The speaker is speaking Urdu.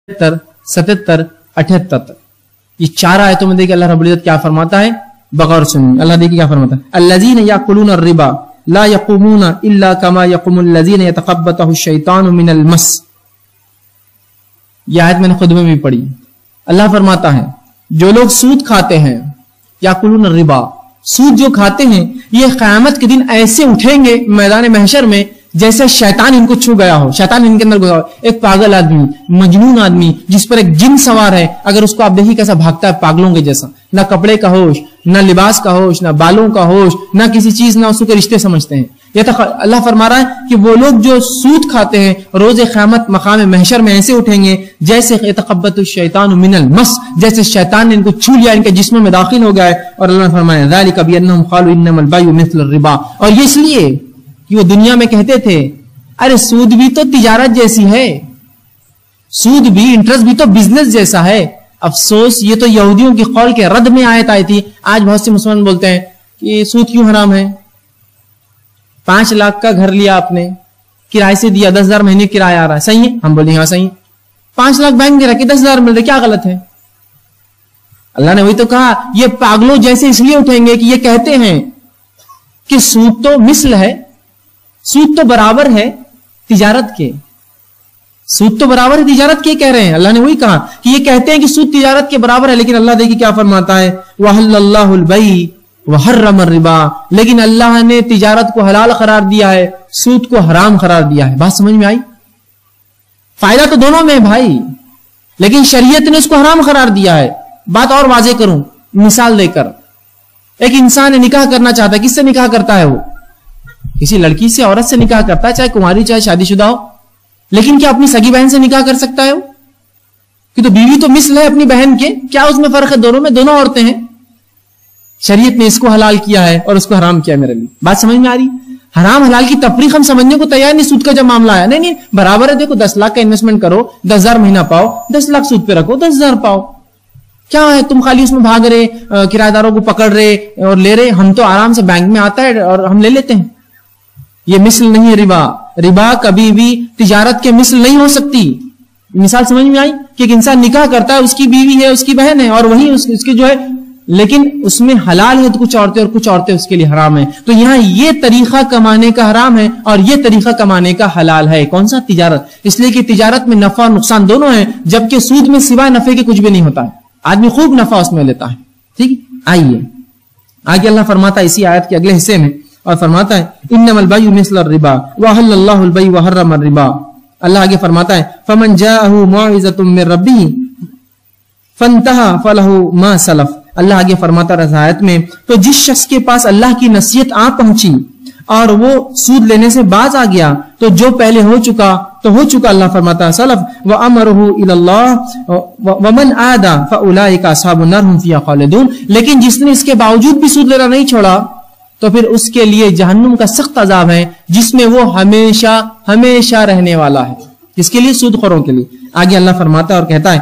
77, 78 یہ 4 آیتوں میں دیکھیں اللہ رب العزت کیا فرماتا ہے، بغور سنیں اللہ دیکھیں کیا فرماتا ہے، الذین یاکلون الربا لا یقومون الا کما یقوم الذین یتخبطہ الشیطان من المس. یہ آیت میں نے خطبے میں بھی پڑھی. اللہ فرماتا ہے جو لوگ سود کھاتے ہیں، یاکلون الربا، سود جو کھاتے ہیں، یہ قیامت کے دن ایسے اٹھیں گے میدان محشر میں جیسے شیطان ان کو چھو گیا ہو، شیطان ان کے اندر گیا ہو. ایک پاگل آدمی، مجنون آدمی جس پر ایک جن سوار ہے، اگر اس کو آپ دیکھیں کیسا بھاگتا ہے پاگلوں کے جیسا، نہ کپڑے کا ہوش، نہ لباس کا ہوش، نہ بالوں کا ہوش، نہ کسی چیز، نہ اس کے رشتے سمجھتے ہیں. یہ اللہ فرما رہا ہے کہ وہ لوگ جو سود کھاتے ہیں روز قیامت مقام محشر میں ایسے اٹھیں گے جیسے یتخبط الشیطان من المس، جیسے شیطان نے ان کو چھو لیا، ان کے جسم میں داخل ہو گیا ہے. اور اللہ نے فرمایا ذالک بانہم قالوا انما البیع مثل الربا، اور یہ اس لیے کہ وہ دنیا میں کہتے تھے ارے سود بھی تو تجارت جیسی ہے، سود بھی، انٹرسٹ بھی تو بزنس جیسا ہے. افسوس یہ تو یہودیوں کی قول کے رد میں آیت آئی تھی. آج بہت سے مسلمان بولتے ہیں کہ سود کیوں حرام ہے؟ 5 لاکھ کا گھر لیا آپ نے، کرائے سے دیا، 10,000 مہینے کرایہ آ رہا ہے، صحیح ہے؟ ہم بولیں ہاں صحیح ہے. 5 لاکھ بینک میں رکھے 10,000 مل رہے، کیا غلط ہے؟ اللہ نے وہی تو کہا یہ پاگلوں جیسے اس لیے اٹھیں گے کہ یہ کہتے ہیں کہ سود تو مثل ہے، سود تو برابر ہے تجارت کے، سود تو برابر ہے تجارت کے کہہ رہے ہیں. اللہ نے وہی کہا کہ یہ کہتے ہیں کہ سود تجارت کے برابر ہے، لیکن اللہ دیکھیے کیا فرماتا ہے وَأَحَلَّ اللَّهُ الْبَيْعَ وَحَرَّمَ الرِّبَا، لیکن اللہ نے تجارت کو حلال قرار دیا ہے، سود کو حرام قرار دیا ہے. بات سمجھ میں آئی؟ فائدہ تو دونوں میں ہے بھائی، لیکن شریعت نے اس کو حرام قرار دیا ہے. بات اور واضح کروں مثال دے کر، ایک انسان نکاح کرنا چاہتا ہے، کس سے نکاح کرتا ہے؟ وہ کسی لڑکی سے، عورت سے نکاح کرتا ہے، چاہے کماری چاہے شادی شدہ ہو. لیکن کیا اپنی سگی بہن سے نکاح کر سکتا ہے وہ؟ کہ تو بیوی تو مثل ہے اپنی بہن کے، کیا اس میں فرق ہے؟ دونوں میں دونوں عورتیں ہیں. شریعت نے اس کو حلال کیا ہے اور اس کو حرام کیا ہے. میرے لیے بات سمجھ میں آ رہی؟ حرام حلال کی تفریق ہم سمجھنے کو تیار نہیں. سود کا جب معاملہ آیا، نہیں برابر ہے، دیکھو 10 لاکھ کا انویسٹمنٹ کرو، 10,000 مہینہ پاؤ، 10 لاکھ سود پہ رکھو، 10,000 پاؤ. کیا ہے تم خالی اس میں بھاگ رہے، کرایہ داروں کو پکڑ رہے اور لے رہے؟ ہم تو آرام سے بینک میں آتا ہے اور ہم لے لیتے ہیں. یہ مثل نہیں ہے ربا. ربا کبھی بھی تجارت کے مثل نہیں ہو سکتی. مثال سمجھ میں آئی کہ ایک انسان نکاح کرتا ہے، اس کی بیوی ہے، اس کی بہن ہے، اور وہی اس کی جو ہے، لیکن اس میں حلال ہے تو کچھ عورتیں اور کچھ عورتیں اس کے لیے حرام ہیں. تو یہاں یہ طریقہ کمانے کا حرام ہے اور یہ طریقہ کمانے کا حلال ہے. کون سا؟ تجارت. اس لیے کہ تجارت میں نفع اور نقصان دونوں ہیں، جبکہ سود میں سوائے نفع کے کچھ بھی نہیں ہوتا ہے. آدمی خوب نفع اس میں لیتا ہے. ٹھیک، آئیے آگے اللہ فرماتا ہے اسی آیت کے اگلے حصے میں، اور فرماتا ہے انما البیع مثل الربا وأحل اللہ البیع وحرم الربا. اللہ آگے فرماتا ہے فمن جاءہ موعظۃ من ربہ فانتہى فلہ ما سلف. اللہ آگے فرماتا رہا آیت میں تو جس شخص کے پاس اللہ کی نصیحت آ پہنچی اور وہ سود لینے سے باز آ گیا تو جو پہلے ہو چکا تو ہو چکا. اللہ فرماتا ہے سلف وامرہ الی اللہ ومن عاد فاولئک اصحاب النار هم فیہا خالدون. لیکن جس نے اس کے باوجود بھی سود لینا نہیں چھوڑا تو پھر اس کے لیے جہنم کا سخت عذاب ہے، جس میں وہ ہمیشہ ہمیشہ رہنے والا ہے. اس کے لیے سود خوروں کے لیے. آگے اللہ فرماتا ہے اور کہتا ہے